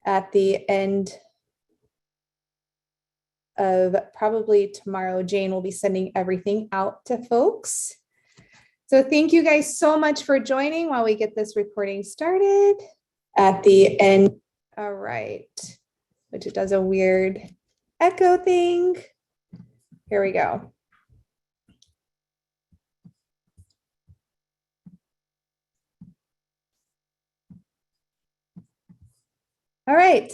at the end of probably tomorrow. Jane will be sending everything out to folks. So thank you guys so much for joining while we get this recording started at the end. All right, which it does a weird echo thing. Here we go. All right.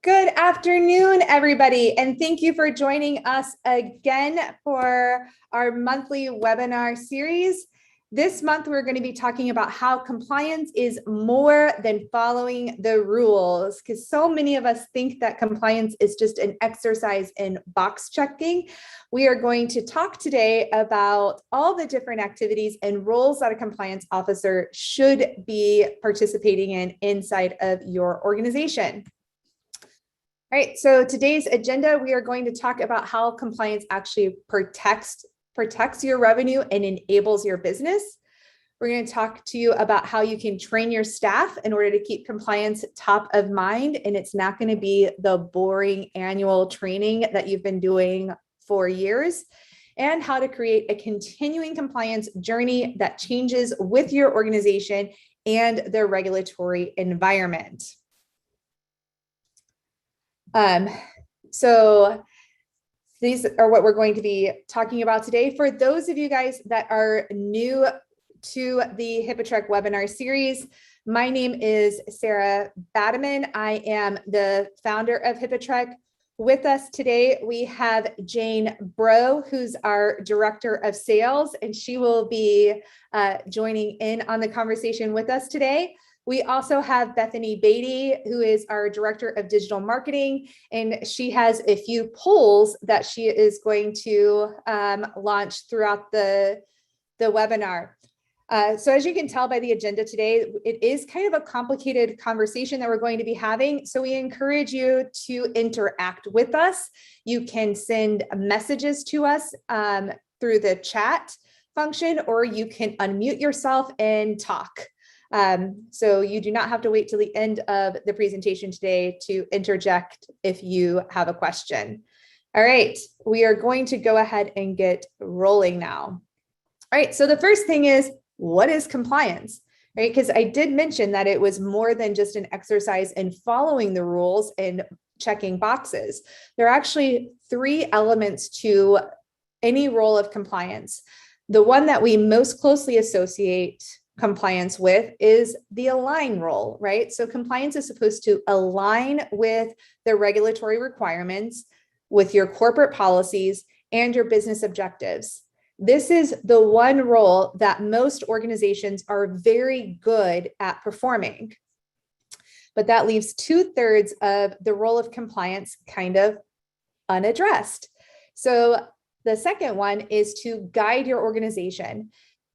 Good afternoon, everybody, and thank you for joining us again for our monthly webinar series. This month, we're going to be talking about how compliance is more than following the rules, because so many of us think that compliance is just an exercise in box checking. We are going to talk today about all the different activities and roles that a compliance officer should be participating in inside of your organization. All right, so today's agenda, we are going to talk about how compliance actually protects your revenue and enables your business. We're going to talk to you about how you can train your staff in order to keep compliance top of mind, and it's not going to be the boring annual training that you've been doing for years, and how to create a continuing compliance journey that changes with your organization and the regulatory environment. So these are what we're going to be talking about today. For those of you guys that are new to the HIPAA webinar series, my name is Sarah Bademan. I am the founder of HIPAA. With us today, we have Jane Bro, who's our Director of Sales, and she will be joining in on the conversation with us today. We also have Bethany Beatty, who is our Director of Digital Marketing, and she has a few polls that she is going to launch throughout the webinar. So as you can tell by the agenda today, it is kind of a complicated conversation that we're going to be having. So we encourage you to interact with us. You can send messages to us through the chat function, or you can unmute yourself and talk. So you do not have to wait till the end of the presentation today to interject if you have a question. All right, we are going to go ahead and get rolling now. All right, so the first thing is, what is compliance? Right, because I did mention that it was more than just an exercise in following the rules and checking boxes. There are actually three elements to any role of compliance. The one that we most closely associate compliance with is the align role, right? So compliance is supposed to align with the regulatory requirements, with your corporate policies and your business objectives. This is the one role that most organizations are very good at performing, but that leaves 2/3 of the role of compliance kind of unaddressed. So the second one is to guide your organization.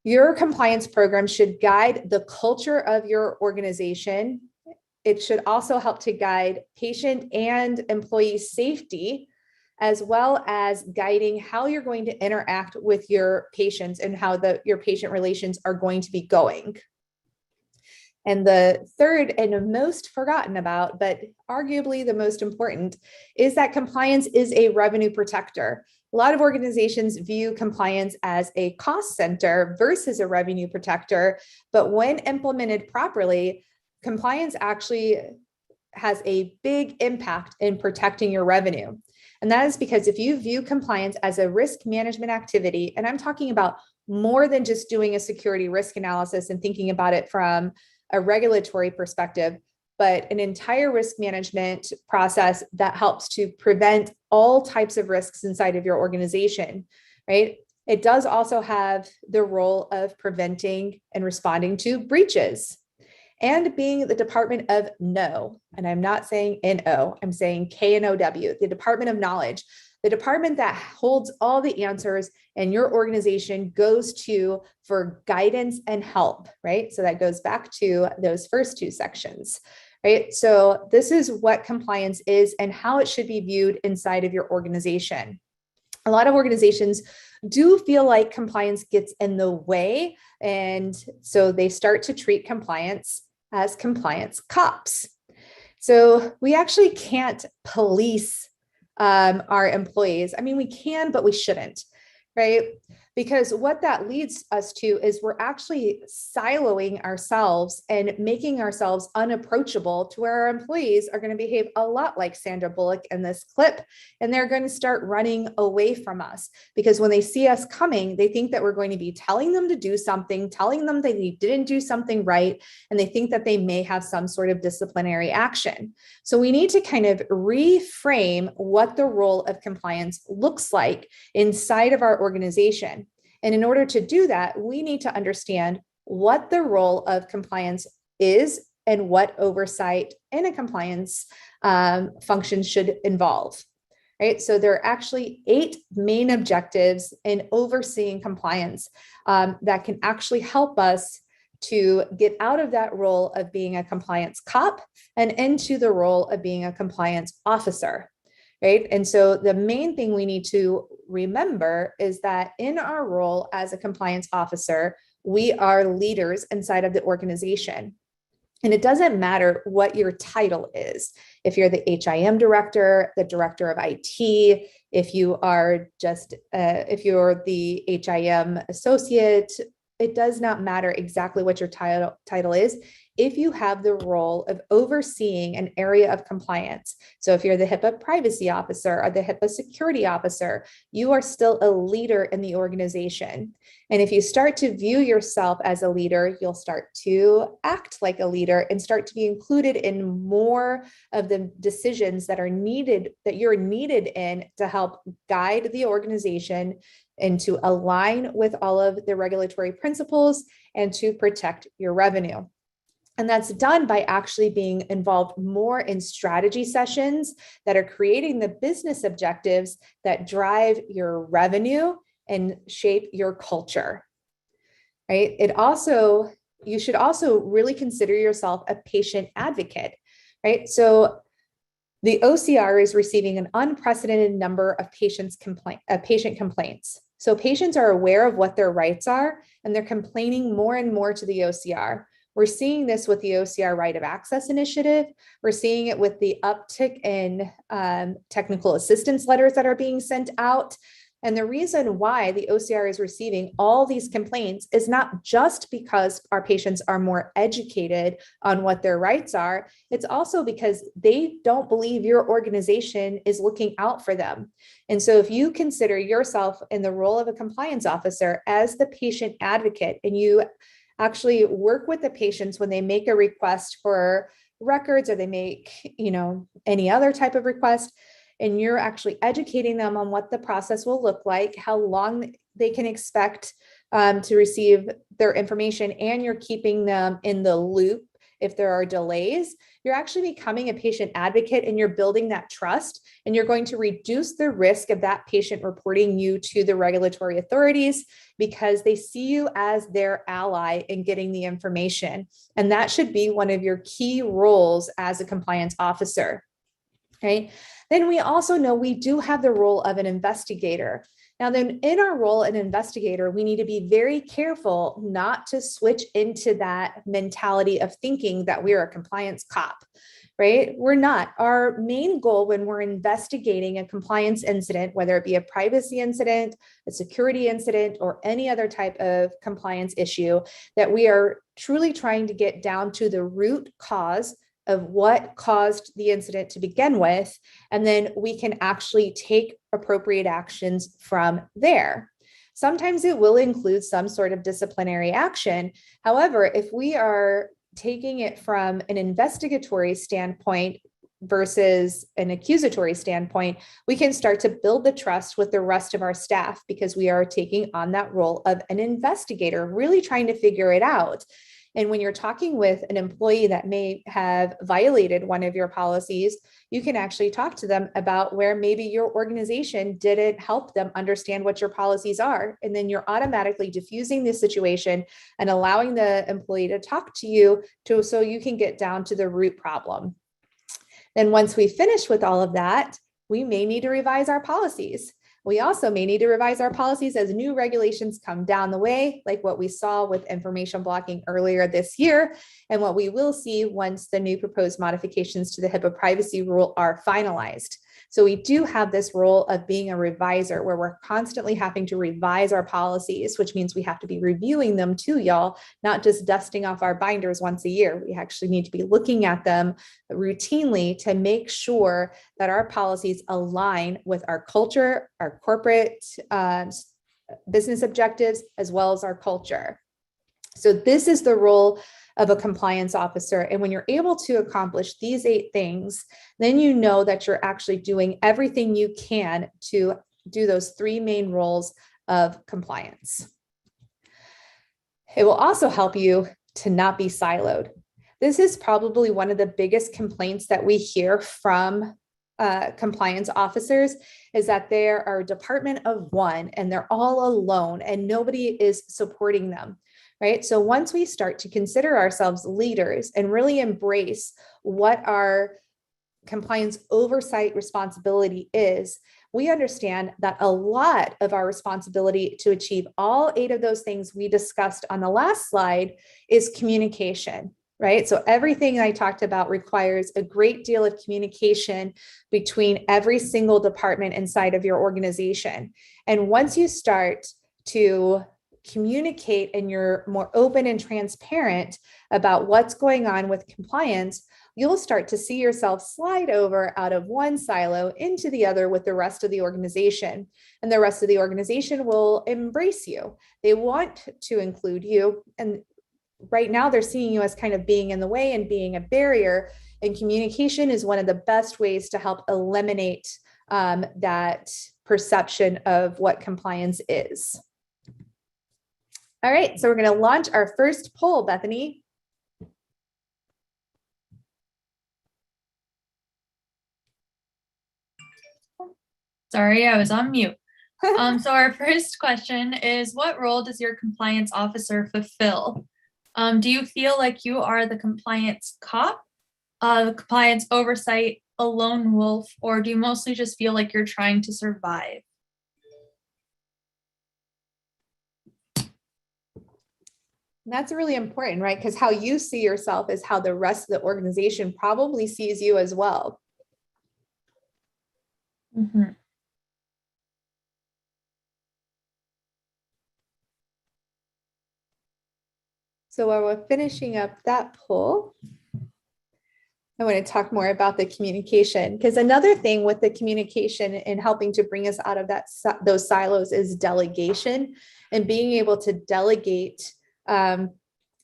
Your compliance program should guide the culture of your organization. It should also help to guide patient and employee safety, as well as guiding how you're going to interact with your patients and how your patient relations are going to be going. And the third and most forgotten about, but arguably the most important, is that compliance is a revenue protector. A lot of organizations view compliance as a cost center versus a revenue protector, but when implemented properly, compliance actually has a big impact in protecting your revenue. And that is because if you view compliance as a risk management activity, and I'm talking about more than just doing a security risk analysis and thinking about it from a regulatory perspective, but an entire risk management process that helps to prevent all types of risks inside of your organization, right? It does also have the role of preventing and responding to breaches and being the Department of Know. And I'm not saying N-O, I'm saying K-N-O-W, the Department of Knowledge, the department that holds all the answers and your organization goes to for guidance and help, right? So that goes back to those first two sections, right? So this is what compliance is and how it should be viewed inside of your organization. A lot of organizations do feel like compliance gets in the way, and so they start to treat compliance as compliance cops. So we actually can't police our employees. I mean, we can, but we shouldn't, right? Because what that leads us to is we're actually siloing ourselves and making ourselves unapproachable to where our employees are going to behave a lot like Sandra Bullock in this clip, and they're going to start running away from us because when they see us coming, they think that we're going to be telling them to do something, telling them that they didn't do something right, and they think that they may have some sort of disciplinary action. So we need to kind of reframe what the role of compliance looks like inside of our organization. And in order to do that, we need to understand what the role of compliance is and what oversight in a compliance function should involve, right? So there are actually 8 main objectives in overseeing compliance that can actually help us to get out of that role of being a compliance cop and into the role of being a compliance officer. Right. And so the main thing we need to remember is that in our role as a compliance officer, we are leaders inside of the organization. And it doesn't matter what your title is. If you're the HIM director, the director of IT, if you are just, if you're the HIM associate, it does not matter exactly what your title is. If you have the role of overseeing an area of compliance. So if you're the HIPAA privacy officer or the HIPAA security officer, you are still a leader in the organization. And if you start to view yourself as a leader, you'll start to act like a leader and start to be included in more of the decisions that are needed, that you're needed in to help guide the organization and to align with all of the regulatory principles and to protect your revenue. And that's done by actually being involved more in strategy sessions that are creating the business objectives that drive your revenue and shape your culture, right? You should also really consider yourself a patient advocate, right? So the OCR is receiving an unprecedented number of patient complaints. So patients are aware of what their rights are, and they're complaining more and more to the OCR. We're seeing this with the OCR Right of Access Initiative. We're seeing it with the uptick in technical assistance letters that are being sent out. And the reason why the OCR is receiving all these complaints is not just because our patients are more educated on what their rights are. It's also because they don't believe your organization is looking out for them. And so if you consider yourself in the role of a compliance officer as the patient advocate, and you actually work with the patients when they make a request for records or they make, any other type of request, and you're actually educating them on what the process will look like, how long they can expect to receive their information, and you're keeping them in the loop if there are delays, you're actually becoming a patient advocate and you're building that trust, and you're going to reduce the risk of that patient reporting you to the regulatory authorities because they see you as their ally in getting the information. And that should be one of your key roles as a compliance officer, right? Then we also know we do have the role of an investigator. Now then, in our role as an investigator, we need to be very careful not to switch into that mentality of thinking that we're a compliance cop, right? We're not. Our main goal when we're investigating a compliance incident, whether it be a privacy incident, a security incident, or any other type of compliance issue, that we are truly trying to get down to the root cause of what caused the incident to begin with, and then we can actually take appropriate actions from there. Sometimes it will include some sort of disciplinary action. However, if we are taking it from an investigatory standpoint versus an accusatory standpoint, we can start to build the trust with the rest of our staff because we are taking on that role of an investigator, really trying to figure it out. And when you're talking with an employee that may have violated one of your policies, you can actually talk to them about where maybe your organization didn't help them understand what your policies are. And then you're automatically diffusing the situation and allowing the employee to talk to you so you can get down to the root problem. Then once we finish with all of that, we may need to revise our policies. We also may need to revise our policies as new regulations come down the way, like what we saw with information blocking earlier this year, and what we will see once the new proposed modifications to the HIPAA privacy rule are finalized. So we do have this role of being a reviser where we're constantly having to revise our policies, which means we have to be reviewing them too, y'all, not just dusting off our binders once a year. We actually need to be looking at them routinely to make sure that our policies align with our culture, our corporate business objectives, as well as our culture. So this is the role of a compliance officer. And when you're able to accomplish these 8 things, then you know that you're actually doing everything you can to do those 3 main roles of compliance. It will also help you to not be siloed. This is probably one of the biggest complaints that we hear from compliance officers, is that they're a department of one and they're all alone and nobody is supporting them. Right? So once we start to consider ourselves leaders and really embrace what our compliance oversight responsibility is, we understand that a lot of our responsibility to achieve all 8 of those things we discussed on the last slide is communication, right? So everything I talked about requires a great deal of communication between every single department inside of your organization. And once you start to communicate and you're more open and transparent about what's going on with compliance, you'll start to see yourself slide over out of one silo into the other with the rest of the organization. And the rest of the organization will embrace you. They want to include you. And right now they're seeing you as kind of being in the way and being a barrier. And communication is one of the best ways to help eliminate that perception of what compliance is. All right, so we're going to launch our first poll, Bethany. Sorry, I was on mute. So our first question is, what role does your compliance officer fulfill? Do you feel like you are the compliance cop, the compliance oversight, a lone wolf, or do you mostly just feel like you're trying to survive? That's really important, right? Because how you see yourself is how the rest of the organization probably sees you as well. Mm-hmm. So while we're finishing up that poll, I want to talk more about the communication, because another thing with the communication and helping to bring us out of those silos is delegation, and being able to delegate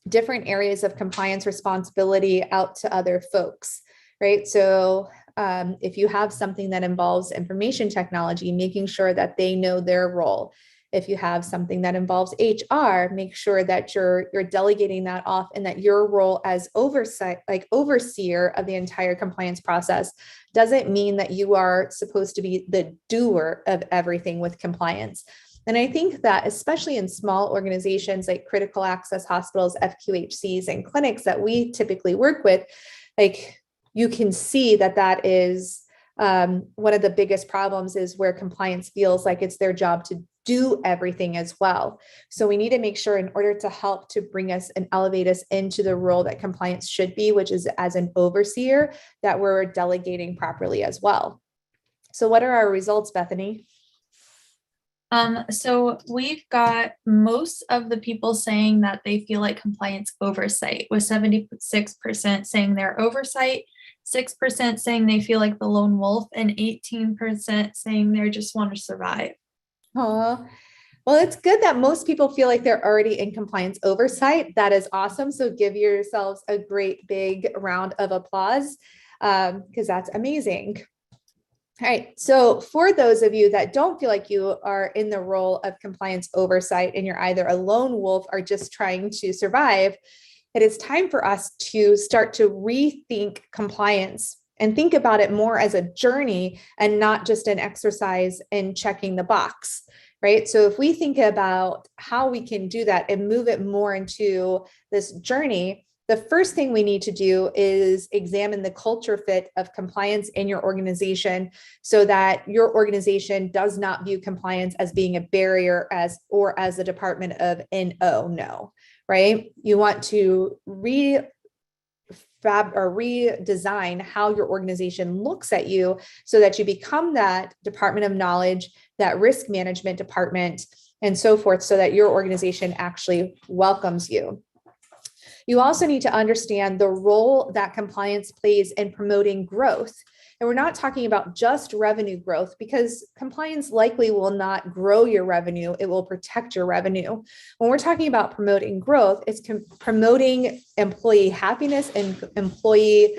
different areas of compliance responsibility out to other folks, right? So if you have something that involves information technology, making sure that they know their role. If you have something that involves HR, make sure that you're delegating that off, and that your role as overseer of the entire compliance process doesn't mean that you are supposed to be the doer of everything with compliance. And I think that especially in small organizations like critical access hospitals, FQHCs, and clinics that we typically work with, like you can see that is one of the biggest problems, is where compliance feels like it's their job to do everything as well. So we need to make sure, in order to help to bring us and elevate us into the role that compliance should be, which is as an overseer, that we're delegating properly as well. So what are our results, Bethany? So we've got most of the people saying that they feel like compliance oversight, with 76% saying they're oversight, 6% saying they feel like the lone wolf, and 18% saying they just want to survive. Oh, well, it's good that most people feel like they're already in compliance oversight. That is awesome. So give yourselves a great big round of applause, because that's amazing. All right. So for those of you that don't feel like you are in the role of compliance oversight and you're either a lone wolf or just trying to survive, it is time for us to start to rethink compliance and think about it more as a journey and not just an exercise in checking the box, right? So if we think about how we can do that and move it more into this journey, the first thing we need to do is examine the culture fit of compliance in your organization so that your organization does not view compliance as being a barrier as a department of no, right? You want to redesign how your organization looks at you so that you become that department of knowledge, that risk management department, and so forth, so that your organization actually welcomes you. You also need to understand the role that compliance plays in promoting growth. And we're not talking about just revenue growth, because compliance likely will not grow your revenue. It will protect your revenue. When we're talking about promoting growth, it's promoting employee happiness and employee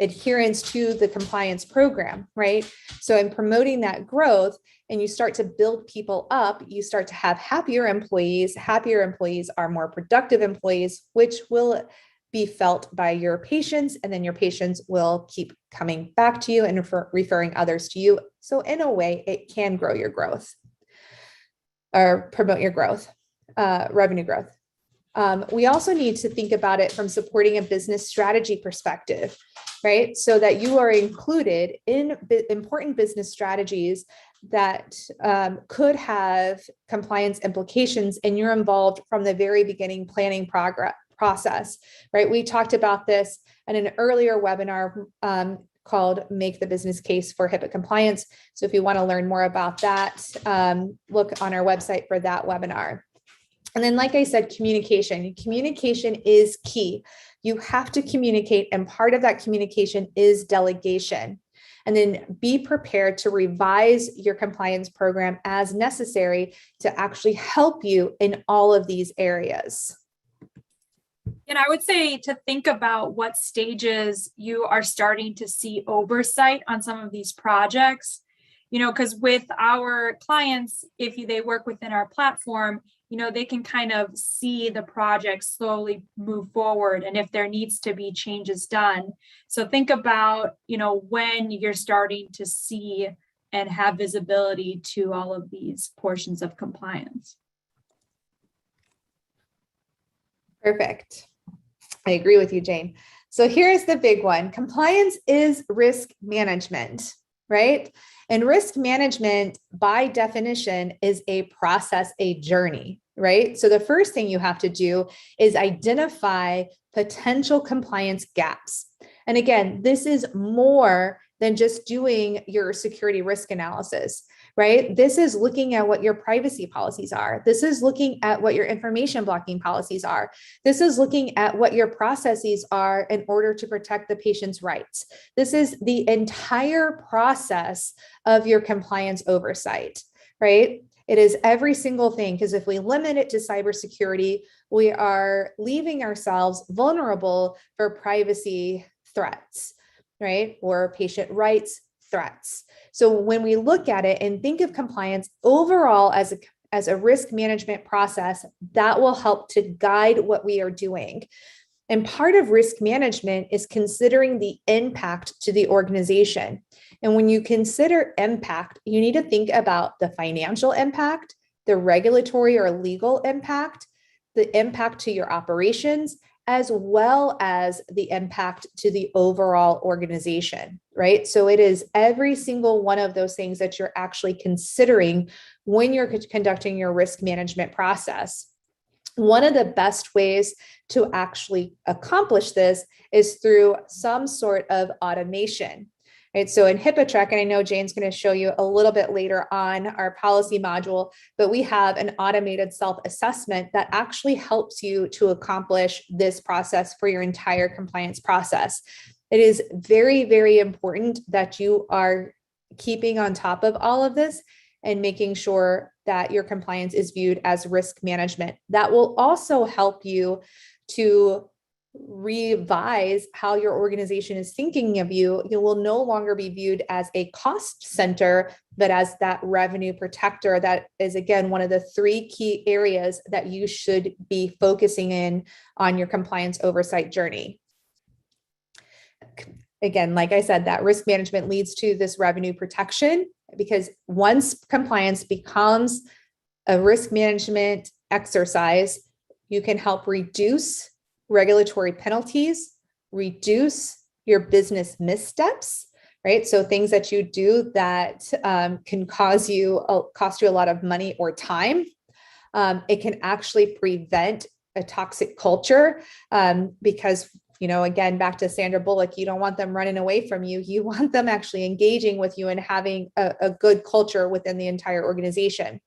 adherence to the compliance program, right? So in promoting that growth, and you start to build people up, you start to have happier employees. Happier employees are more productive employees, which will be felt by your patients, and then your patients will keep coming back to you and referring others to you. So in a way, it can grow your growth or promote your growth, revenue growth. We also need to think about it from supporting a business strategy perspective, right? So that you are included in important business strategies that could have compliance implications, and you're involved from the very beginning planning process, right? We talked about this in an earlier webinar called Make the Business Case for HIPAA Compliance. So if you want to learn more about that, look on our website for that webinar. And then, like I said, communication. Communication is key. You have to communicate, and part of that communication is delegation. And then be prepared to revise your compliance program as necessary to actually help you in all of these areas. And I would say to think about what stages you are starting to see oversight on some of these projects, because with our clients, if they work within our platform, they can kind of see the project slowly move forward and if there needs to be changes done. So think about, when you're starting to see and have visibility to all of these portions of compliance. Perfect. I agree with you, Jane. So here's the big one. Compliance is risk management, right? And risk management, by definition, is a process, a journey, right? So the first thing you have to do is identify potential compliance gaps. And again, this is more than just doing your security risk analysis, right? This is looking at what your privacy policies are. This is looking at what your information blocking policies are. This is looking at what your processes are in order to protect the patient's rights. This is the entire process of your compliance oversight, right? It is every single thing, because if we limit it to cybersecurity, we are leaving ourselves vulnerable for privacy threats, right? Or patient rights threats. So when we look at it and think of compliance overall as a risk management process, that will help to guide what we are doing. And part of risk management is considering the impact to the organization. And when you consider impact, you need to think about the financial impact, the regulatory or legal impact, the impact to your operations, as well as the impact to the overall organization, right? So it is every single one of those things that you're actually considering when you're conducting your risk management process. One of the best ways to actually accomplish this is through some sort of automation. Right. So in HIPAA, and I know Jane's going to show you a little bit later on our policy module, but we have an automated self-assessment that actually helps you to accomplish this process for your entire compliance process. It is very, very important that you are keeping on top of all of this and making sure that your compliance is viewed as risk management. That will also help you to revise how your organization is thinking of you. You will no longer be viewed as a cost center, but as that revenue protector. That is, again, one of the three key areas that you should be focusing in on your compliance oversight journey. Again, like I said, that risk management leads to this revenue protection, because once compliance becomes a risk management exercise, you can help reduce regulatory penalties, reduce your business missteps, right? So things that you do that can cost you a lot of money or time. It can actually prevent a toxic culture because, again, back to Sandra Bullock, you don't want them running away from you. You want them actually engaging with you and having a good culture within the entire organization.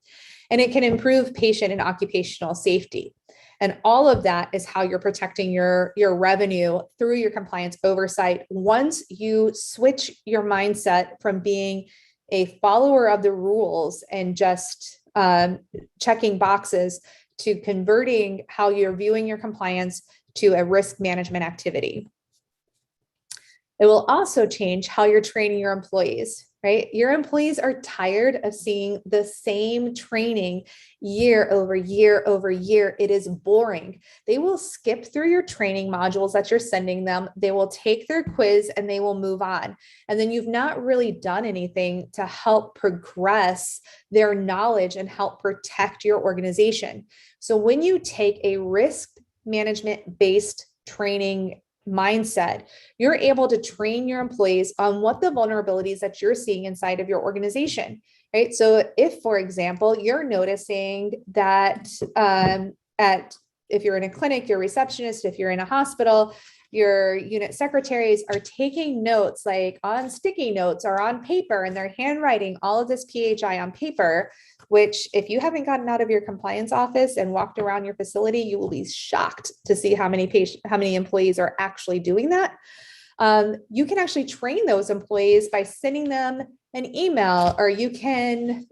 And it can improve patient and occupational safety. And all of that is how you're protecting your revenue through your compliance oversight. Once you switch your mindset from being a follower of the rules and just checking boxes to converting how you're viewing your compliance to a risk management activity. It will also change how you're training your employees, right? Your employees are tired of seeing the same training year over year over year. It is boring. They will skip through your training modules that you're sending them. They will take their quiz and they will move on. And then you've not really done anything to help progress their knowledge and help protect your organization. So when you take a risk management-based training mindset, you're able to train your employees on what the vulnerabilities that you're seeing inside of your organization, right? So if, for example, you're noticing that if you're in a clinic, your receptionist, if you're in a hospital, your unit secretaries are taking notes like on sticky notes or on paper, and they're handwriting all of this PHI on paper, which if you haven't gotten out of your compliance office and walked around your facility, you will be shocked to see how many employees are actually doing that. You can actually train those employees by sending them an email, or you can,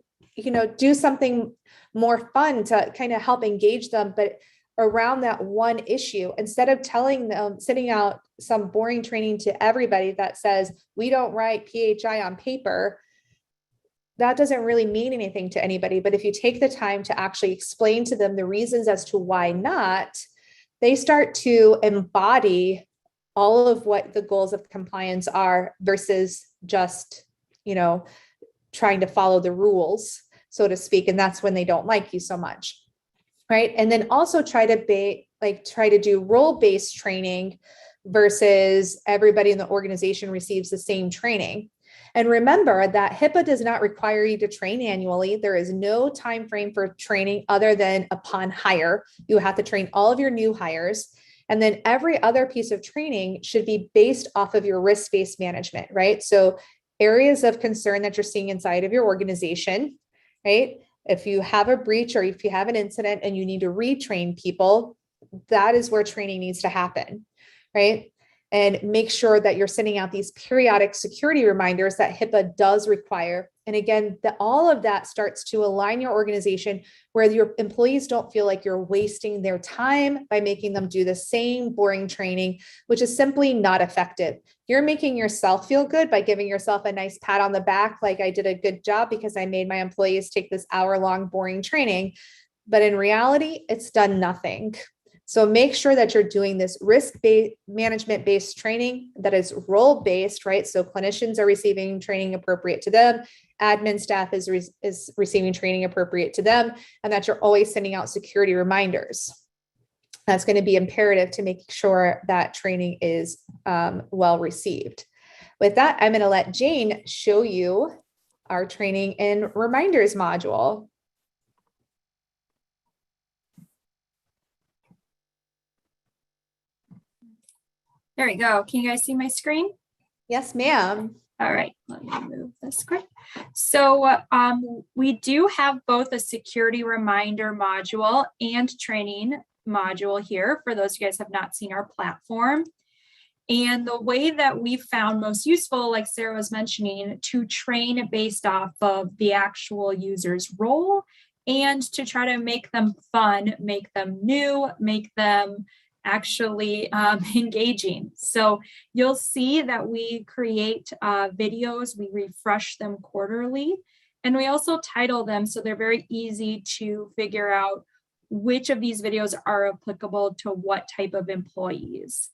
do something more fun to kind of help engage them, but around that one issue, instead of telling them, sending out some boring training to everybody that says, we don't write PHI on paper. That doesn't really mean anything to anybody. But if you take the time to actually explain to them the reasons as to why not, they start to embody all of what the goals of compliance are versus just, trying to follow the rules, so to speak. And that's when they don't like you so much. Right. And then also try to do role-based training versus everybody in the organization receives the same training. And remember that HIPAA does not require you to train annually. There is no time frame for training other than upon hire. You have to train all of your new hires. And then every other piece of training should be based off of your risk-based management, right? So areas of concern that you're seeing inside of your organization, right? If you have a breach or if you have an incident and you need to retrain people, that is where training needs to happen, right? And make sure that you're sending out these periodic security reminders that HIPAA does require. And again, all of that starts to align your organization where your employees don't feel like you're wasting their time by making them do the same boring training, which is simply not effective. You're making yourself feel good by giving yourself a nice pat on the back, like I did a good job because I made my employees take this hour-long boring training. But in reality, it's done nothing. So make sure that you're doing this risk-based management-based training that is role-based, right? So clinicians are receiving training appropriate to them, admin staff is receiving training appropriate to them, and that you're always sending out security reminders. That's going to be imperative to make sure that training is well received. With that, I'm going to let Jane show you our training and reminders module. There we go. Can you guys see my screen? Yes, ma'am. All right, let me move the screen. So we do have both a security reminder module and training module here for those of you guys who have not seen our platform. And the way that we found most useful, like Sarah was mentioning, to train based off of the actual user's role and to try to make them fun, make them new, make them actually engaging. So you'll see that we create videos, we refresh them quarterly, and we also title them so they're very easy to figure out which of these videos are applicable to what type of employees.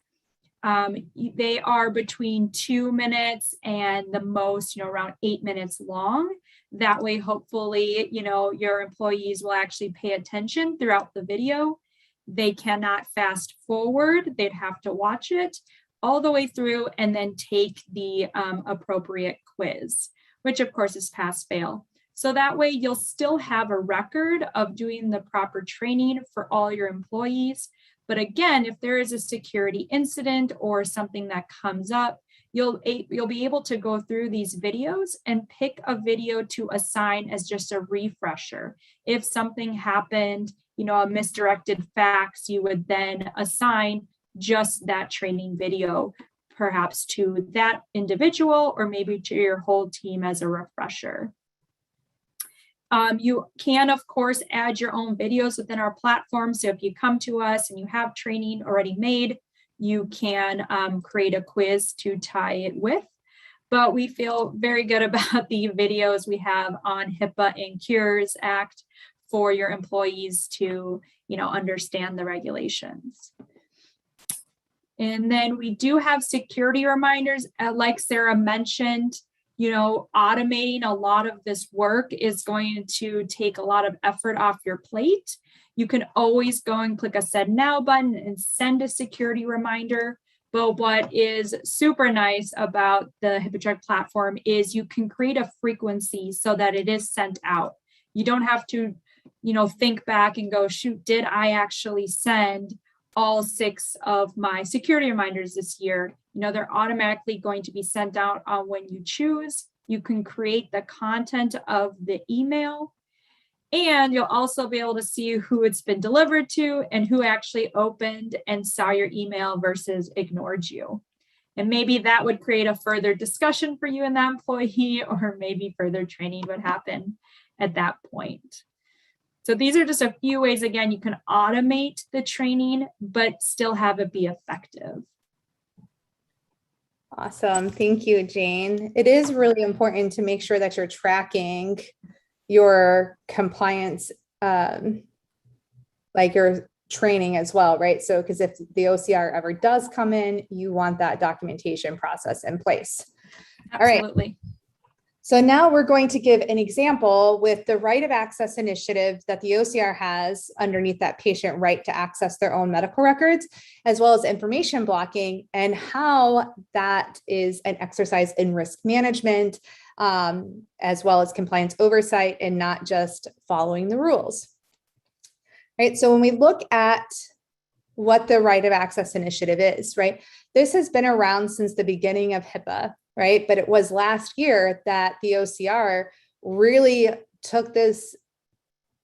They are between 2 minutes and the most, around 8 minutes long. That way, hopefully, your employees will actually pay attention throughout the video. They cannot fast forward. They'd have to watch it all the way through and then take the appropriate quiz, which of course is pass fail. So that way you'll still have a record of doing the proper training for all your employees. But again, if there is a security incident or something that comes up, you'll be able to go through these videos and pick a video to assign as just a refresher. If something happened, a misdirected fax, you would then assign just that training video, perhaps to that individual or maybe to your whole team as a refresher. You can, of course, add your own videos within our platform. So if you come to us and you have training already made, you can create a quiz to tie it with. But we feel very good about the videos we have on HIPAA and Cures Act for your employees to, understand the regulations. And then we do have security reminders, like Sarah mentioned. Automating a lot of this work is going to take a lot of effort off your plate. You can always go and click a Send Now button and send a security reminder. But what is super nice about the HIPAA platform is you can create a frequency so that it is sent out. You don't have to, think back and go, shoot, did I actually send all 6 of my security reminders this year? They're automatically going to be sent out on when you choose. You can create the content of the email, and you'll also be able to see who it's been delivered to and who actually opened and saw your email versus ignored you. And maybe that would create a further discussion for you and that employee, or maybe further training would happen at that point. So these are just a few ways, again, you can automate the training, but still have it be effective. Awesome. Thank you, Jane. It is really important to make sure that you're tracking your compliance, like your training as well, right? So, because if the OCR ever does come in, you want that documentation process in place. Absolutely. All right. So now we're going to give an example with the right of access initiative that the OCR has underneath that patient right to access their own medical records, as well as information blocking, and how that is an exercise in risk management, as well as compliance oversight and not just following the rules. Right. So when we look at what the right of access initiative is, right, this has been around since the beginning of HIPAA. Right. But it was last year that the OCR really took this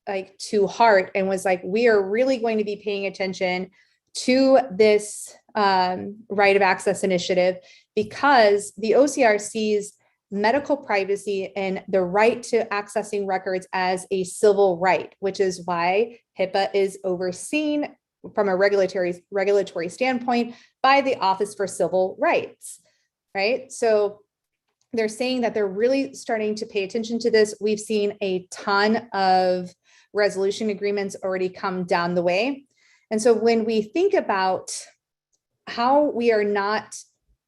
to heart and was like, we are really going to be paying attention to this right of access initiative, because the OCR sees medical privacy and the right to accessing records as a civil right, which is why HIPAA is overseen from a regulatory standpoint by the Office for Civil Rights. Right. So they're saying that they're really starting to pay attention to this. We've seen a ton of resolution agreements already come down the way. And so when we think about how we are not,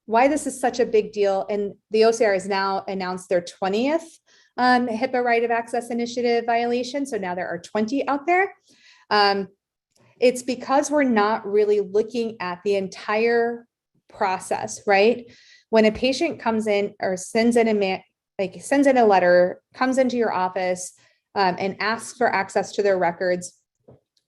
why this is such a big deal, and the OCR has now announced their 20th HIPAA right of access initiative violation. So now there are 20 out there. It's because we're not really looking at the entire process, right? When a patient comes in or sends in a letter, comes into your office and asks for access to their records,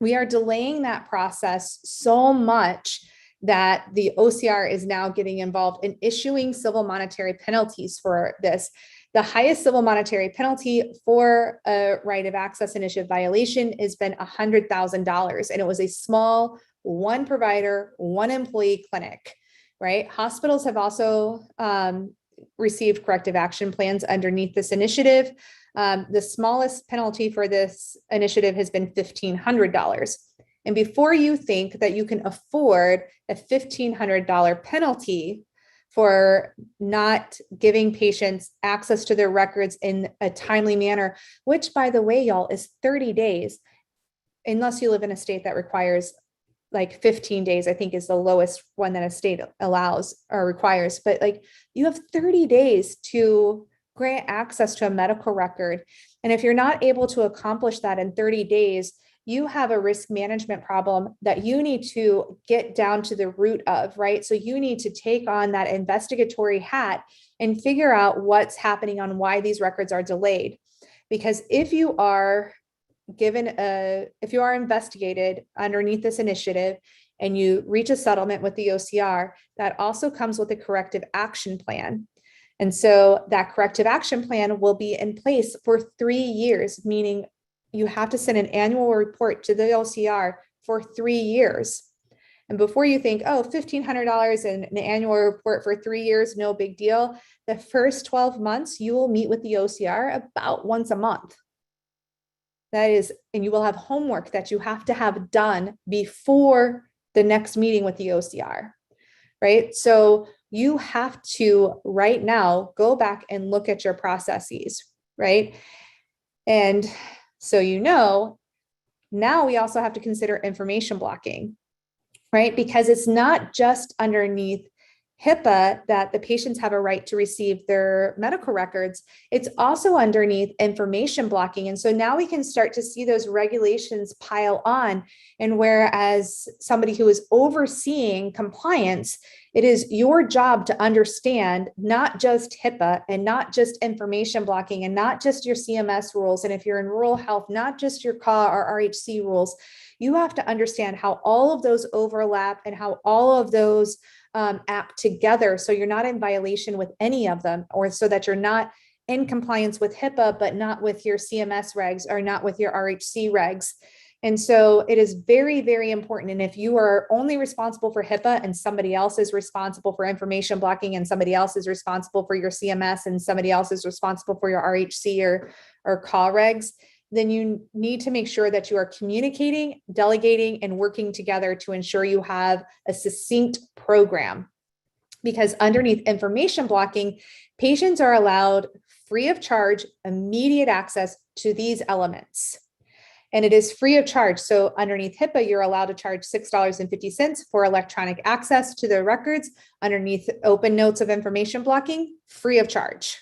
we are delaying that process so much that the OCR is now getting involved in issuing civil monetary penalties for this. The highest civil monetary penalty for a right of access initiative violation has been $100,000, and it was a small one provider, one employee clinic. Right. Hospitals have also received corrective action plans underneath this initiative. The smallest penalty for this initiative has been $1,500. And before you think that you can afford a $1,500 penalty for not giving patients access to their records in a timely manner, which, by the way, y'all, is 30 days, unless you live in a state that requires 15 days, I think, is the lowest one that a state allows or requires. But you have 30 days to grant access to a medical record. And if you're not able to accomplish that in 30 days, you have a risk management problem that you need to get down to the root of, right? So you need to take on that investigatory hat and figure out what's happening on why these records are delayed. Because if you are investigated underneath this initiative and you reach a settlement with the OCR, that also comes with a corrective action plan. And so that corrective action plan will be in place for 3 years, meaning you have to send an annual report to the OCR for 3 years. And before you think, oh, $1,500 in an annual report for 3 years, no big deal. The first 12 months, you will meet with the OCR about once a month. That is, and you will have homework that you have to have done before the next meeting with the OCR, right? So you have to right now go back and look at your processes, right? And so, now we also have to consider information blocking, right? Because it's not just underneath HIPAA that the patients have a right to receive their medical records. It's also underneath information blocking. And so now we can start to see those regulations pile on. And whereas somebody who is overseeing compliance, it is your job to understand not just HIPAA and not just information blocking and not just your CMS rules. And if you're in rural health, not just your CAW or RHC rules. You have to understand how all of those overlap and how all of those app together, so you're not in violation with any of them, or so that you're not in compliance with HIPAA, but not with your CMS regs or not with your RHC regs. And so it is very, very important. And if you are only responsible for HIPAA and somebody else is responsible for information blocking and somebody else is responsible for your CMS and somebody else is responsible for your RHC or CAW regs, then you need to make sure that you are communicating, delegating, and working together to ensure you have a succinct program. Because underneath information blocking, patients are allowed free of charge, immediate access to these elements. And it is free of charge. So underneath HIPAA, you're allowed to charge $6.50 for electronic access to the records. Underneath open notes of information blocking, free of charge.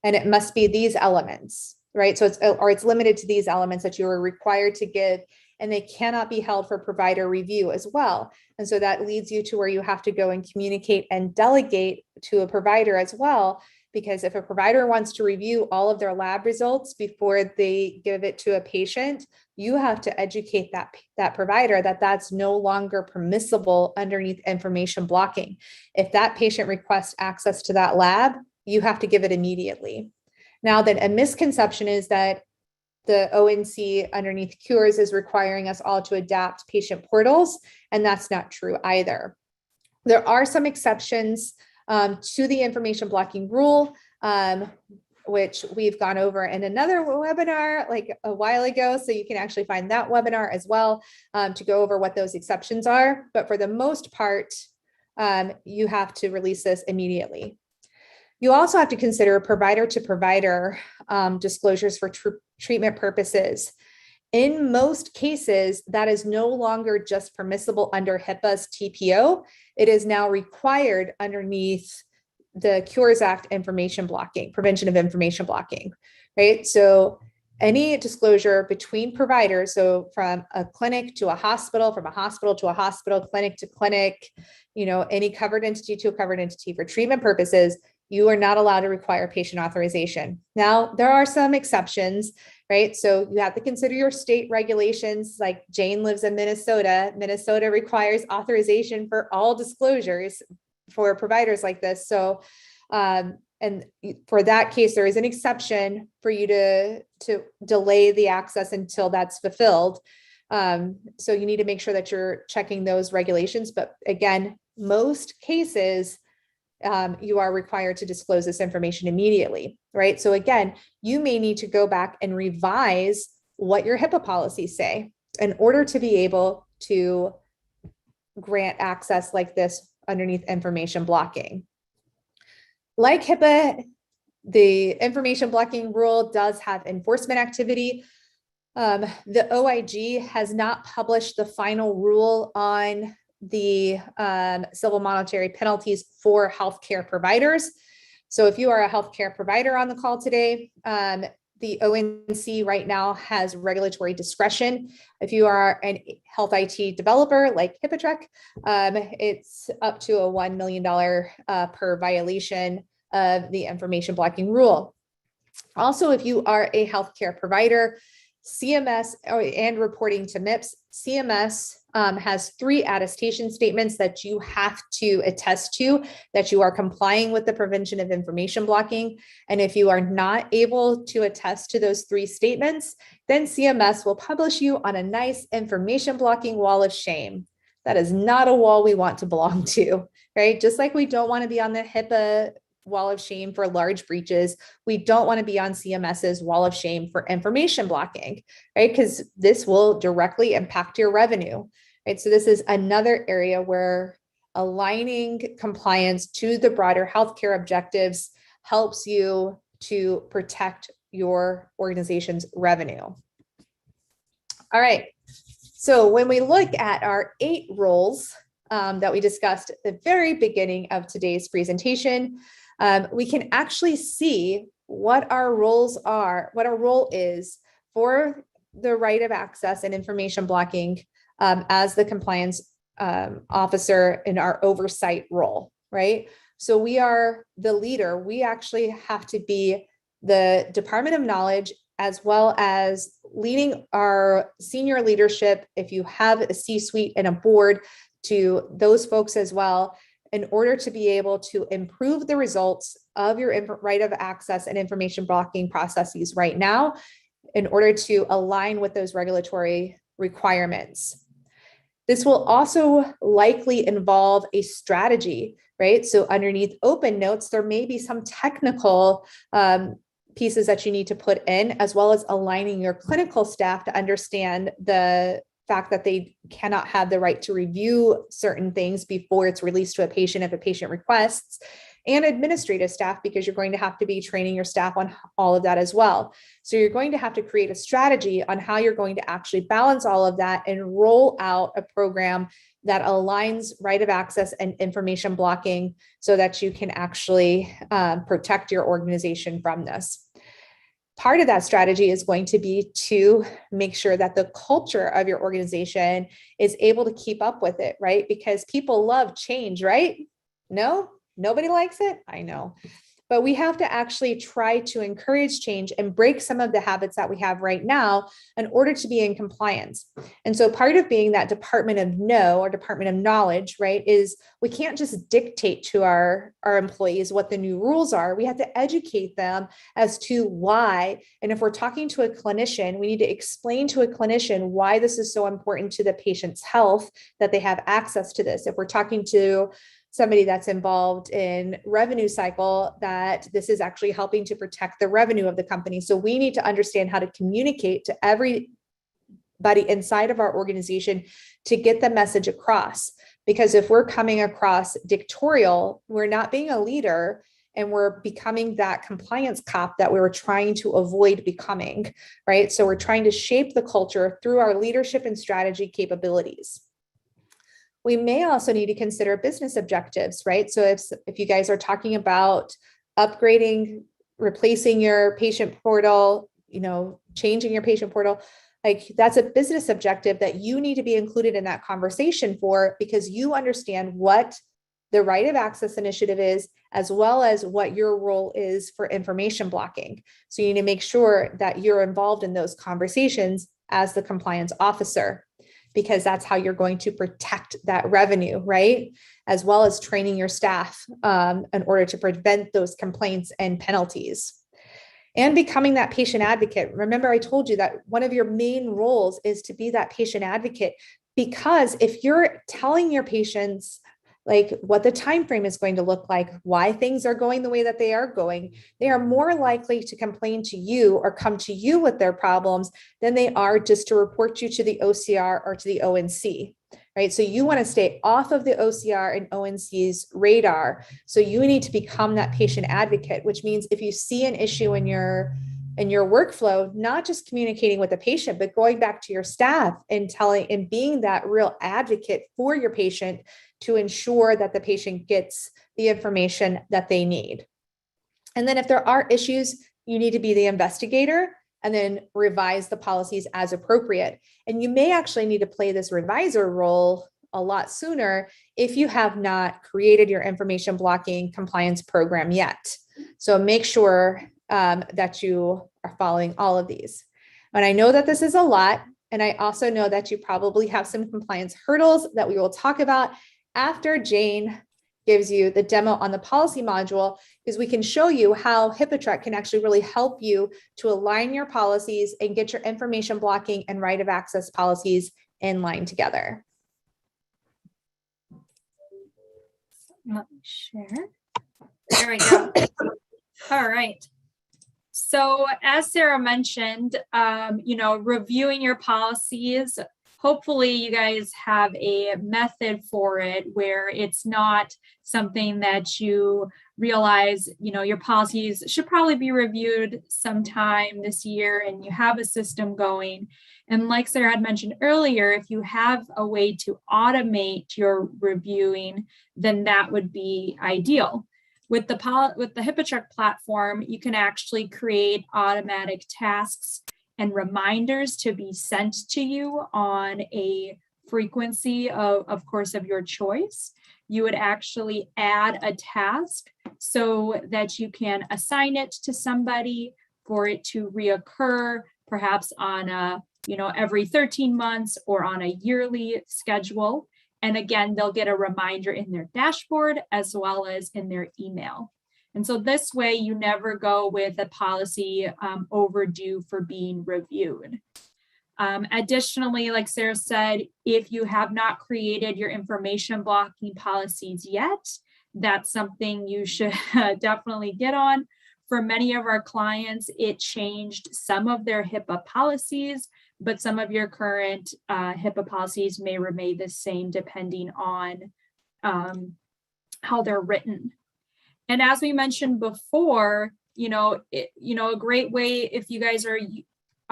And it must be these elements. Right. So it's limited to these elements that you are required to give, and they cannot be held for provider review as well. And so that leads you to where you have to go and communicate and delegate to a provider as well, because if a provider wants to review all of their lab results before they give it to a patient, you have to educate that provider that that's no longer permissible underneath information blocking. If that patient requests access to that lab, you have to give it immediately. Now, then a misconception is that the ONC underneath Cures is requiring us all to adapt patient portals, and that's not true either. There are some exceptions to the information blocking rule, which we've gone over in another webinar like a while ago. So you can actually find that webinar as well to go over what those exceptions are. But for the most part, you have to release this immediately. You also have to consider provider to provider disclosures for treatment purposes. In most cases, that is no longer just permissible under HIPAA's TPO. It is now required underneath the Cures Act information blocking, prevention of information blocking, right? So any disclosure between providers, so from a clinic to a hospital, from a hospital to a hospital, clinic to clinic, any covered entity to a covered entity for treatment purposes, you are not allowed to require patient authorization. Now, there are some exceptions, right? So you have to consider your state regulations. Like Jane lives in Minnesota. Minnesota requires authorization for all disclosures for providers like this. So, and for that case, there is an exception for you to delay the access until that's fulfilled. So you need to make sure that you're checking those regulations. But again, most cases, you are required to disclose this information immediately, right? So again, you may need to go back and revise what your HIPAA policies say in order to be able to grant access like this underneath information blocking. Like HIPAA, the information blocking rule does have enforcement activity. The OIG has not published the final rule on the civil monetary penalties for healthcare providers. So if you are a healthcare provider on the call today, the ONC right now has regulatory discretion. If you are a health IT developer like HIPAA, it's up to a $1 million per violation of the information blocking rule. Also, if you are a healthcare provider, CMS and reporting to MIPS, CMS has 3 attestation statements that you have to attest to that you are complying with the prevention of information blocking. And if you are not able to attest to those 3 statements, then CMS will publish you on a nice information blocking wall of shame. That is not a wall we want to belong to, right? Just like we don't want to be on the HIPAA wall of shame for large breaches, we don't want to be on CMS's wall of shame for information blocking, right? Because this will directly impact your revenue, right? So this is another area where aligning compliance to the broader healthcare objectives helps you to protect your organization's revenue. All right. So when we look at our 8 roles that we discussed at the very beginning of today's presentation, we can actually see what our roles are, what our role is for the right of access and information blocking as the compliance officer in our oversight role, right? So we are the leader. We actually have to be the Department of Knowledge as well as leading our senior leadership, if you have a C-suite and a board, to those folks as well, in order to be able to improve the results of your right of access and information blocking processes right now, in order to align with those regulatory requirements. This will also likely involve a strategy, right? So underneath open notes, there may be some technical pieces that you need to put in, as well as aligning your clinical staff to understand the fact that they cannot have the right to review certain things before it's released to a patient if a patient requests, and administrative staff, because you're going to have to be training your staff on all of that as well. So you're going to have to create a strategy on how you're going to actually balance all of that and roll out a program that aligns right of access and information blocking so that you can actually protect your organization from this. Part of that strategy is going to be to make sure that the culture of your organization is able to keep up with it, right? Because people love change, right? No, nobody likes it. I know. But we have to actually try to encourage change and break some of the habits that we have right now in order to be in compliance. And so part of being that Department of Know or Department of Knowledge, right, is we can't just dictate to our employees what the new rules are. We have to educate them as to why. And if we're talking to a clinician, we need to explain to a clinician why this is so important to the patient's health, that they have access to this. If we're talking to somebody that's involved in revenue cycle, that this is actually helping to protect the revenue of the company. So we need to understand how to communicate to everybody inside of our organization to get the message across. Because if we're coming across dictatorial, we're not being a leader, and we're becoming that compliance cop that we were trying to avoid becoming, right? So we're trying to shape the culture through our leadership and strategy capabilities. We may also need to consider business objectives, right? So if you guys are talking about upgrading, replacing your patient portal, changing your patient portal, like that's a business objective that you need to be included in that conversation for, because you understand what the right of access initiative is, as well as what your role is for information blocking. So you need to make sure that you're involved in those conversations as the compliance officer, because that's how you're going to protect that revenue, right? As well as training your staff in order to prevent those complaints and penalties. And becoming that patient advocate. Remember, I told you that one of your main roles is to be that patient advocate, because if you're telling your patients like what the time frame is going to look like, why things are going the way that they are going, they are more likely to complain to you or come to you with their problems than they are just to report you to the OCR or to the ONC, right? So you want to stay off of the OCR and ONC's radar. So you need to become that patient advocate, which means if you see an issue in your workflow, not just communicating with the patient, but going back to your staff and telling and being that real advocate for your patient to ensure that the patient gets the information that they need. And then if there are issues, you need to be the investigator and then revise the policies as appropriate. And you may actually need to play this reviser role a lot sooner if you have not created your information blocking compliance program yet. So make sure that you are following all of these. And I know that this is a lot. And I also know that you probably have some compliance hurdles that we will talk about after Jane gives you the demo on the policy module, because we can show you how HIPAA can actually really help you to align your policies and get your information blocking and right of access policies in line together. Let me share. There we go. All right. So as Sarah mentioned, reviewing your policies, hopefully you guys have a method for it where it's not something that you realize, your policies should probably be reviewed sometime this year and you have a system going. And like Sarah had mentioned earlier, if you have a way to automate your reviewing, then that would be ideal. With the HIPAA platform, you can actually create automatic tasks and reminders to be sent to you on a frequency of course, of your choice. You would actually add a task so that you can assign it to somebody for it to reoccur, perhaps on a, every 13 months or on a yearly schedule. And again, they'll get a reminder in their dashboard as well as in their email. And so this way you never go with a policy overdue for being reviewed. Additionally, like Sarah said, if you have not created your information blocking policies yet, that's something you should definitely get on. For many of our clients, it changed some of their HIPAA policies, but some of your current HIPAA policies may remain the same depending on how they're written. And as we mentioned before, a great way if you guys are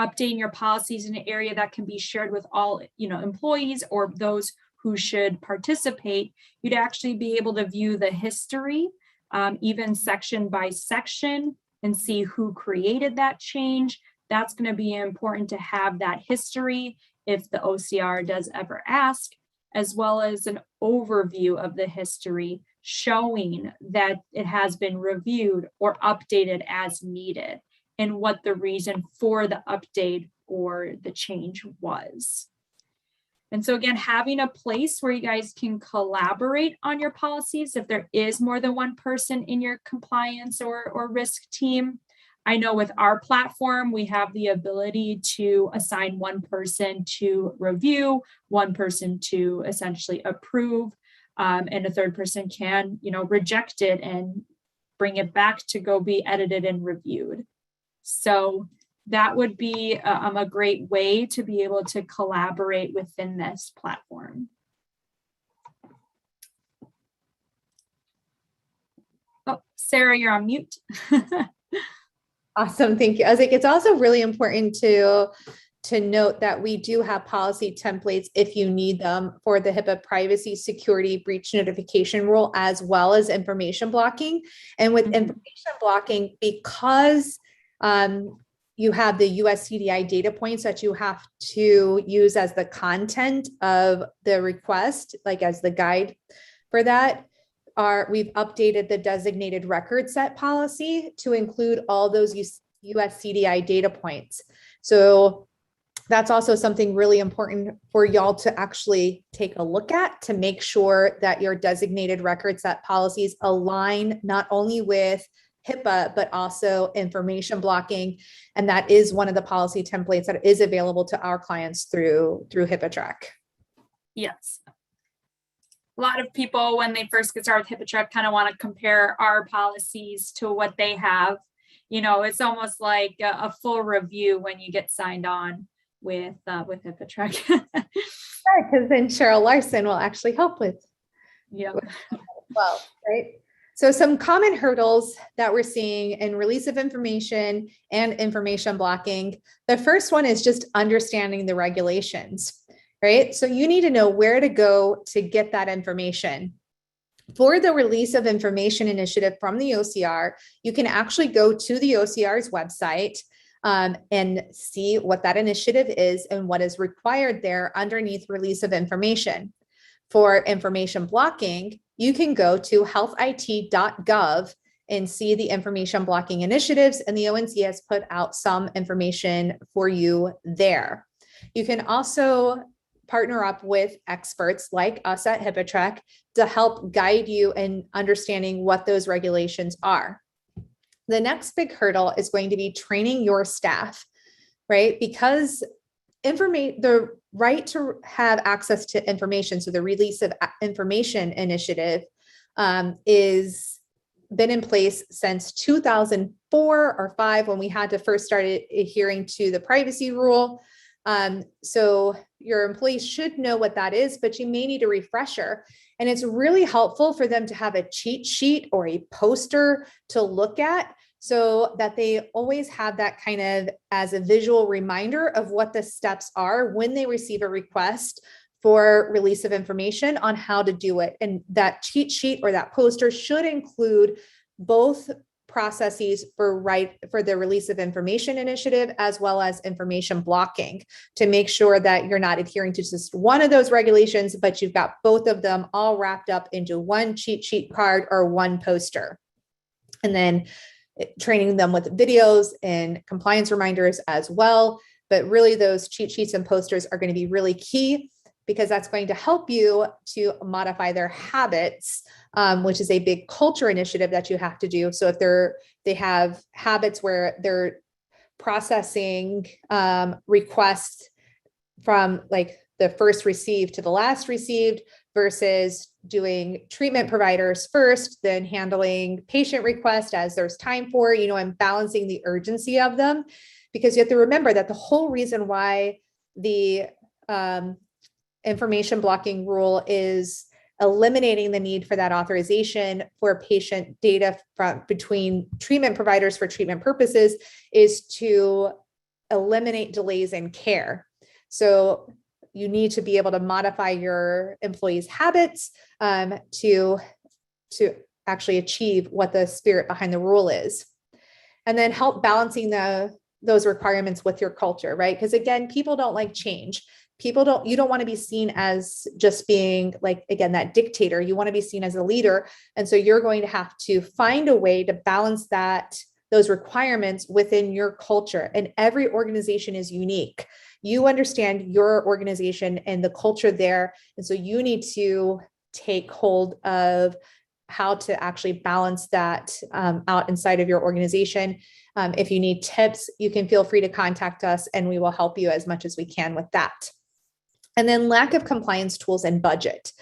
updating your policies in an area that can be shared with all, employees or those who should participate, you'd actually be able to view the history, even section by section, and see who created that change. That's going to be important to have that history if the OCR does ever ask, as well as an overview of the history showing that it has been reviewed or updated as needed and what the reason for the update or the change was. And so again, having a place where you guys can collaborate on your policies, if there is more than one person in your compliance or risk team. I know with our platform, we have the ability to assign one person to review, one person to essentially approve, and a third person can, reject it and bring it back to go be edited and reviewed. So that would be a great way to be able to collaborate within this platform. Oh, Sarah, you're on mute. Awesome, thank you. I was like, it's also really important to note that we do have policy templates if you need them for the HIPAA privacy, security, breach notification rule, as well as information blocking. And with information blocking, because you have the US CDI data points that you have to use as the content of the request, like as the guide for that, we've updated the designated record set policy to include all those US CDI data points. So that's also something really important for y'all to actually take a look at to make sure that your designated record set policies align not only with HIPAA, but also information blocking. And that is one of the policy templates that is available to our clients through HIPAA. Yes. A lot of people, when they first get started with HIPAA, kind of want to compare our policies to what they have. It's almost like a full review when you get signed on with HIPAA. Because then Cheryl Larson will actually help with. Yeah. Well, right. So some common hurdles that we're seeing in release of information and information blocking. The first one is just understanding the regulations, right? So you need to know where to go to get that information. For the release of information initiative from the OCR, you can actually go to the OCR's website and see what that initiative is and what is required there underneath release of information. For information blocking, you can go to healthit.gov and see the information blocking initiatives, and the ONC has put out some information for you there. You can also partner up with experts like us at HIPAA to help guide you in understanding what those regulations are. The next big hurdle is going to be training your staff, right? Because the right to have access to information, so the release of information initiative is been in place since 2004 or 5 when we had to first start adhering to the privacy rule. So your employees should know what that is, but you may need a refresher. And it's really helpful for them to have a cheat sheet or a poster to look at so that they always have that kind of as a visual reminder of what the steps are when they receive a request for release of information on how to do it. And that cheat sheet or that poster should include both processes for the release of information initiative, as well as information blocking, to make sure that you're not adhering to just one of those regulations, but you've got both of them all wrapped up into one cheat sheet card or one poster. And then training them with videos and compliance reminders as well. But really those cheat sheets and posters are going to be really key, because that's going to help you to modify their habits, which is a big culture initiative that you have to do. So if they have habits where they're processing requests from like the first received to the last received versus doing treatment providers first, then handling patient requests as there's time for, and balancing the urgency of them. Because you have to remember that the whole reason why the information blocking rule is eliminating the need for that authorization for patient data between treatment providers for treatment purposes is to eliminate delays in care. So you need to be able to modify your employees' habits to actually achieve what the spirit behind the rule is. And then help balancing those requirements with your culture, right? Because again, people don't like change. You don't want to be seen as just being like, again, that dictator. You want to be seen as a leader. And so you're going to have to find a way to balance those requirements within your culture. And every organization is unique. You understand your organization and the culture there. And so you need to take hold of how to actually balance that out inside of your organization. If you need tips, you can feel free to contact us and we will help you as much as we can with that. And then lack of compliance tools and budget.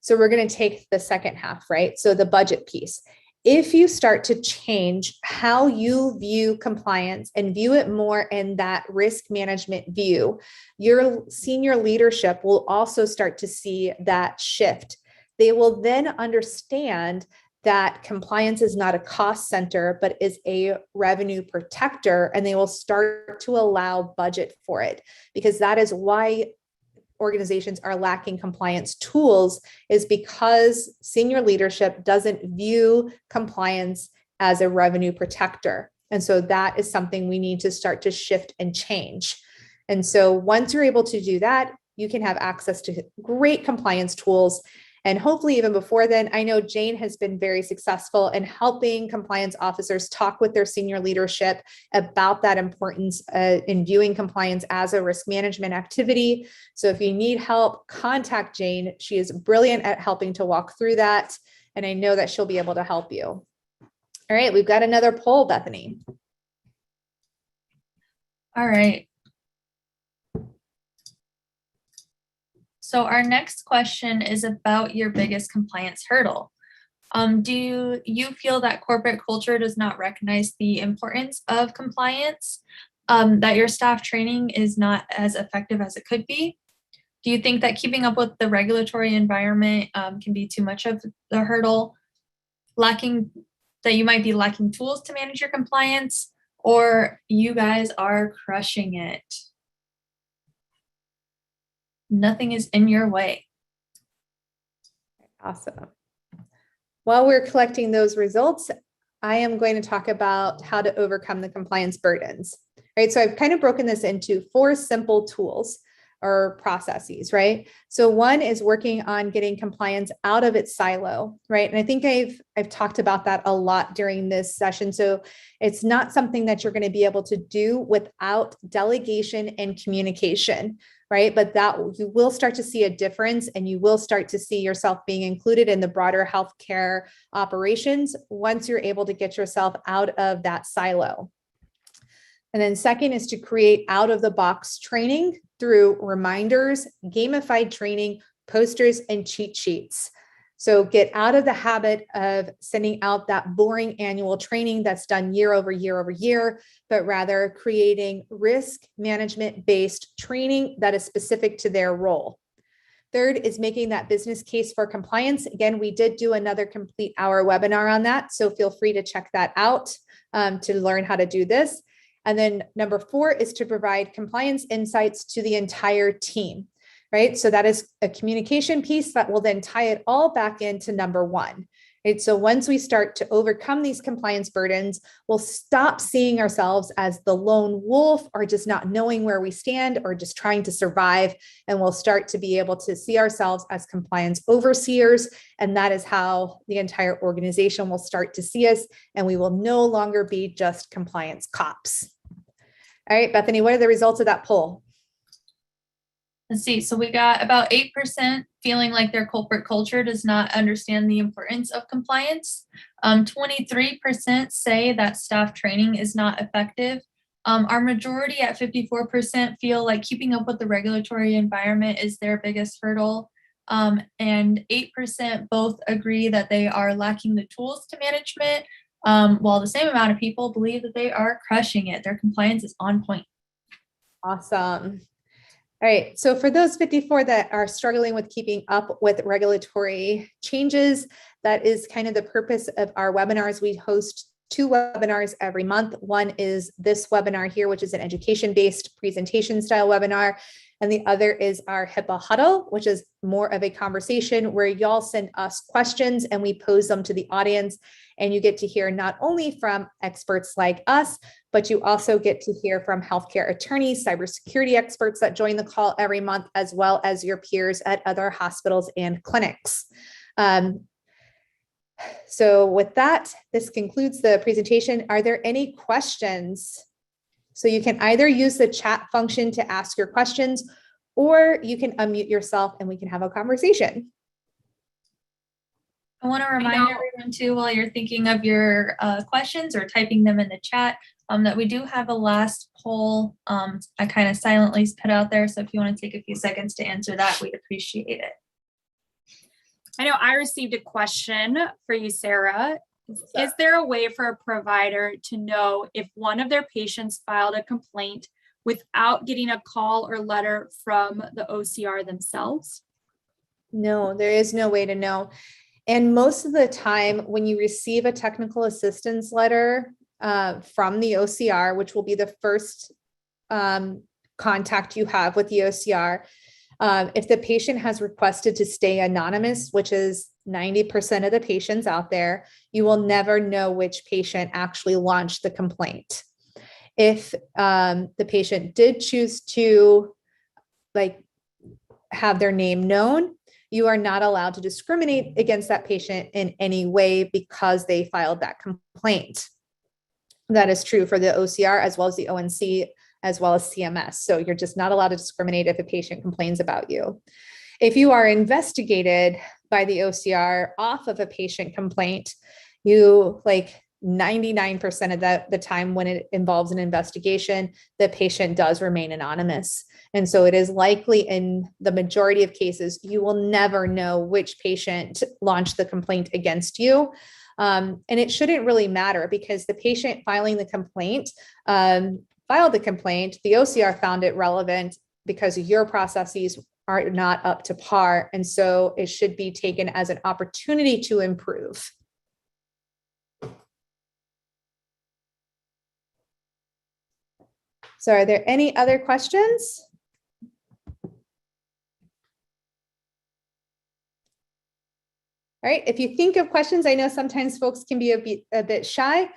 So we're going to take the second half, right? So the budget piece. If you start to change how you view compliance and view it more in that risk management view, your senior leadership will also start to see that shift. They will then understand that compliance is not a cost center, but is a revenue protector, and they will start to allow budget for it, because that is why organizations are lacking compliance tools, is because senior leadership doesn't view compliance as a revenue protector. And so that is something we need to start to shift and change. And so once you're able to do that, you can have access to great compliance tools. And hopefully even before then, I know Jane has been very successful in helping compliance officers talk with their senior leadership about that importance in viewing compliance as a risk management activity. So if you need help, contact Jane. She is brilliant at helping to walk through that. And I know that she'll be able to help you. All right, we've got another poll, Bethany. All right. So our next question is about your biggest compliance hurdle. Do you feel that corporate culture does not recognize the importance of compliance, that your staff training is not as effective as it could be? Do you think that keeping up with the regulatory environment can be too much of the hurdle, that you might be lacking tools to manage your compliance, or you guys are crushing it? Nothing is in your way. Awesome. While we're collecting those results, I am going to talk about how to overcome the compliance burdens, right? So I've kind of broken this into 4 simple tools or processes, right? So one is working on getting compliance out of its silo, right? And I think I've talked about that a lot during this session. So it's not something that you're going to be able to do without delegation and communication, right? But that you will start to see a difference, and you will start to see yourself being included in the broader healthcare operations once you're able to get yourself out of that silo. And then second is to create out of the box training through reminders, gamified training, posters, and cheat sheets. So get out of the habit of sending out that boring annual training that's done year over year over year, but rather creating risk management based training that is specific to their role. Third is making that business case for compliance. Again, we did do another complete hour webinar on that, so feel free to check that out to learn how to do this. And then number 4 is to provide compliance insights to the entire team, right? So that is a communication piece that will then tie it all back into number 1, right? So once we start to overcome these compliance burdens, we'll stop seeing ourselves as the lone wolf or just not knowing where we stand or just trying to survive. And we'll start to be able to see ourselves as compliance overseers. And that is how the entire organization will start to see us. And we will no longer be just compliance cops. All right, Bethany, what are the results of that poll? Let's see. So we got about 8% feeling like their corporate culture does not understand the importance of compliance. 23% say that staff training is not effective. Our majority at 54% feel like keeping up with the regulatory environment is their biggest hurdle. And 8% both agree that they are lacking the tools to management, while the same amount of people believe that they are crushing it. Their compliance is on point. Awesome. All right, so for those 54 that are struggling with keeping up with regulatory changes, that is kind of the purpose of our webinars. We host 2 webinars every month. One is this webinar here, which is an education-based presentation style webinar. And the other is our HIPAA huddle, which is more of a conversation where y'all send us questions and we pose them to the audience. And you get to hear not only from experts like us, but you also get to hear from healthcare attorneys, cybersecurity experts that join the call every month, as well as your peers at other hospitals and clinics. So with that, this concludes the presentation. Are there any questions? So you can either use the chat function to ask your questions, or you can unmute yourself and we can have a conversation. I want to remind everyone too, while you're thinking of your questions or typing them in the chat, that we do have a last poll. I kind of silently put out there. So if you want to take a few seconds to answer that, we'd appreciate it. I know I received a question for you, Sarah. Is there a way for a provider to know if one of their patients filed a complaint without getting a call or letter from the OCR themselves? No, there is no way to know. And most of the time when you receive a technical assistance letter from the OCR, which will be the first contact you have with the OCR, if the patient has requested to stay anonymous, which is 90% of the patients out there, you will never know which patient actually launched the complaint. If the patient did choose to have their name known, you are not allowed to discriminate against that patient in any way because they filed that complaint. That is true for the OCR as well as the ONC, as well as CMS. So you're just not allowed to discriminate if a patient complains about you. If you are investigated by the OCR off of a patient complaint, you 99% of the time when it involves an investigation, the patient does remain anonymous. And so it is likely in the majority of cases, you will never know which patient launched the complaint against you. And it shouldn't really matter because the patient filing the complaint filed the complaint, the OCR found it relevant because your processes are not up to par. And so it should be taken as an opportunity to improve. So are there any other questions? All All right, if you think of questions, I know sometimes folks can be a bit shy.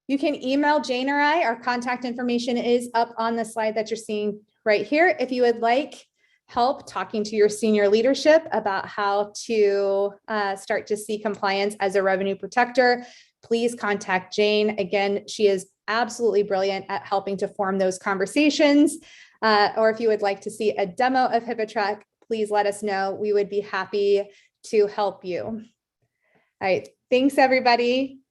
You can email Jane or I. Our contact information is up on the slide that you're seeing right here. If you would like help talking to your senior leadership about how to start to see compliance as a revenue protector, please contact Jane. Again, she is absolutely brilliant at helping to form those conversations. Or if you would like to see a demo of HippoTrack, please let us know. We would be happy to help you. All right, thanks everybody.